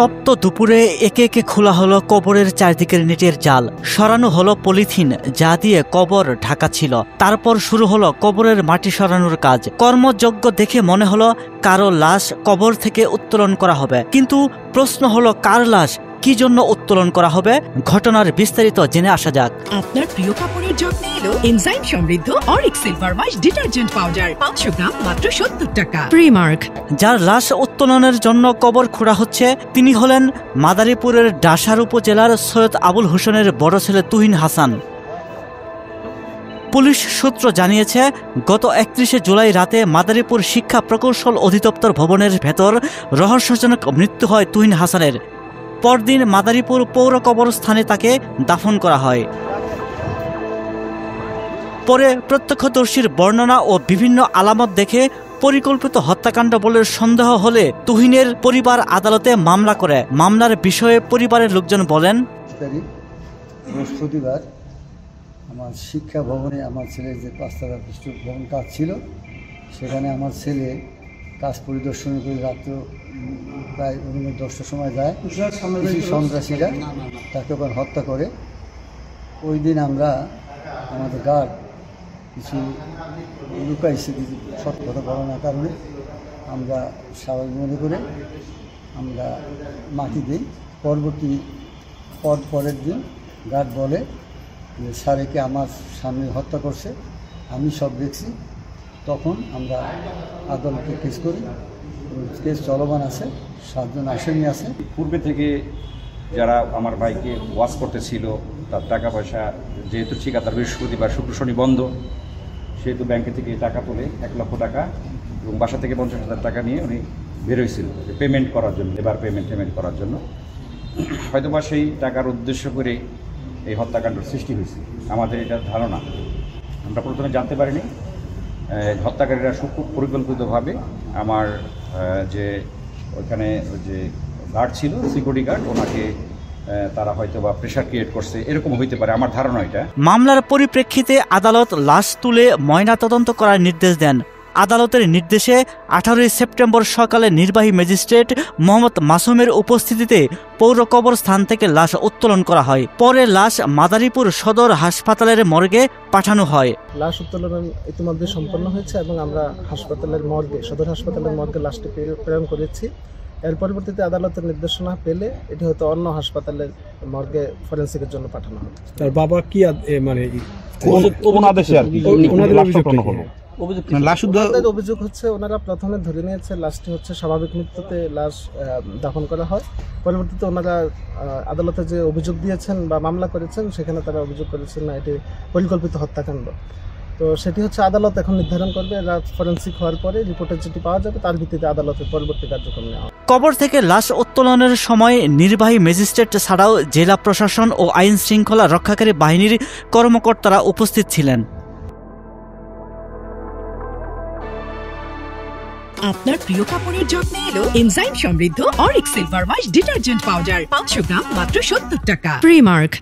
তপ্ত দুপুরে একে একে খোলা হলো কবরের চারদিকের নেটের জাল, সরানো হলো পলিথিন যা দিয়ে কবর ঢাকা ছিল। তারপর শুরু হলো কবরের মাটি সরানোর কাজ। কর্মযজ্ঞ দেখে মনে হলো কারো লাশ কবর থেকে উত্তোলন করা হবে, কিন্তু প্রশ্ন হলো কার লাশ কি জন্য উত্তোলন করা হবে? ঘটনার বিস্তারিত জেনে আসা যাক। আপনার প্রিয় কাপড়ের যত্নে এলো এনজাইম সমৃদ্ধ Arik silver wash detergent powder 500 গ্রাম মাত্র 70 টাকা। প্রিমার্ক। যার লাশ উত্তোলনের জন্য কবর খোঁড়া হচ্ছে তিনি হলেন মাদারীপুরের ডাসার উপজেলার সৈয়দ আবুল হোসেনের বড় ছেলে তুহিন হাসান। পুলিশ সূত্র জানিয়েছে, গত 31 জুলাই রাতে মাদারীপুর শিক্ষা প্রকৌশল অধিদপ্তর ভবনের ভেতর রহস্যজনক মৃত্যু হয় তুহিন হাসানের। পরদিন মাদারীপুর পৌর কবরস্থানে তাকে দাফন করা হয়। পরে প্রত্যক্ষদর্শীর বর্ণনা ও বিভিন্ন আলামত দেখে পরিকল্পিত হত্যাকাণ্ড বলে সন্দেহ হলে তুহিনের পরিবার আদালতে মামলা করে। মামলার বিষয়ে পরিবারের লোকজন বলেন, বৃহস্পতিবার আমার শিক্ষা ভবনে আমার ছেলের যে 5 তলা বিশিষ্ট ভবন কাজ ছিল, সেখানে আমার ছেলে কাজ পরিদর্শন করে রাত্রে প্রায় 10টার সময় যায়। সন্ত্রাসীরা তাকে ওখানে হত্যা করে। ওই দিন আমরা আমাদের গার্ড কিছু লুকাইছে, কিছু সত্য কথা বলানোর কারণে আমরা স্বাভাবিক মনে করে আমরা মাটি দিই। পরের দিন গার্ড বলে যে স্যারেকে আমার সামনে হত্যা করছে, আমি সব দেখছি। তখন আমরা আদালতে কেস করি, কেস চলমান আছে, 7 জন আসামি আছে। পূর্বে থেকে যারা আমার ভাইকে ওয়াচ করতেছিল, তার টাকা পয়সা যেহেতু ঠিকাদার বৃহস্পতিবার শুক্র শনি বন্ধ, সেহেতু ব্যাংকে থেকে টাকা তোলে 1 লক্ষ টাকা এবং বাসা থেকে 50,000 টাকা নিয়ে উনি বেরোয়ছিল পেমেন্ট করার জন্য, এবার পেমেন্ট করার জন্য। হয়তোবা সেই টাকার উদ্দেশ্য করে এই হত্যাকাণ্ডের সৃষ্টি হয়েছে, আমাদের এটা ধারণা। আমরা প্রথমে জানতে পারিনি হত্যাকারীরা পরিকল্পিতভাবে আমার যে ওইখানে যে গার্ড ছিল, সিকিউরিটি গার্ড, ওনাকে তারা হয়তো বা প্রেশার ক্রিয়েট করছে, এরকম হইতে পারে আমার ধারণা এটা। মামলার পরিপ্রেক্ষিতে আদালত লাশ তুলে ময়নাতদন্ত করার নির্দেশ দেন। আদালতের নির্দেশে 18 সেপ্টেম্বর সকালে নির্বাহী ম্যাজিস্ট্রেট মোহাম্মদ মাসুমের উপস্থিতিতে পৌর কবরস্থান থেকে লাশ উত্তোলন করা হয়। পরে লাশ মাদারীপুর সদর হাসপাতালের মর্গে পাঠানো হয়। লাশ উত্তোলন ইতিমধ্যে সম্পন্ন হয়েছে এবং আমরা হাসপাতালের মর্গে, সদর হাসপাতালের মর্গে লাশটি প্রেরণ করেছি। এর পরবর্তীতে আদালতের নির্দেশনা পেলে এটি হয়তো অন্য হাসপাতালের মর্গে ফরেন্সিকের জন্য পাঠানো হবে। তার বাবা কি মানে অভিযোগ হচ্ছে, ওনারা প্রথমে ধরে নিয়েছে লাশটি হচ্ছে স্বাভাবিক মৃত্যুতে লাশ দাফন করা হয়। পরবর্তীতে ওনারা আদালতে যে অভিযোগ দিয়েছেন বা মামলা করেছেন, সেখানে তারা অভিযোগ করেছেন না এটি পরিকল্পিত হত্যাকাণ্ড। তো সেটি হচ্ছে আদালত এখন নির্ধারণ করবে। ফরেন্সিক হওয়ার পরে রিপোর্টে যেটি পাওয়া যাবে তার ভিত্তিতে আদালতের পরবর্তী কার্যক্রম নেওয়া হবে। কবর থেকে লাশ উত্তোলনের সময় নির্বাহী ম্যাজিস্ট্রেট ছাড়াও জেলা প্রশাসন ও আইন শৃঙ্খলা রক্ষাকারী বাহিনীর কর্মকর্তারা উপস্থিত ছিলেন। আপনার প্রিয় কাপড়ের যত্নে এলো এনজাইম সমৃদ্ধ Arik silver wash detergent powder 500 গ্রাম মাত্র 70 টাকা। প্রিমার্ক।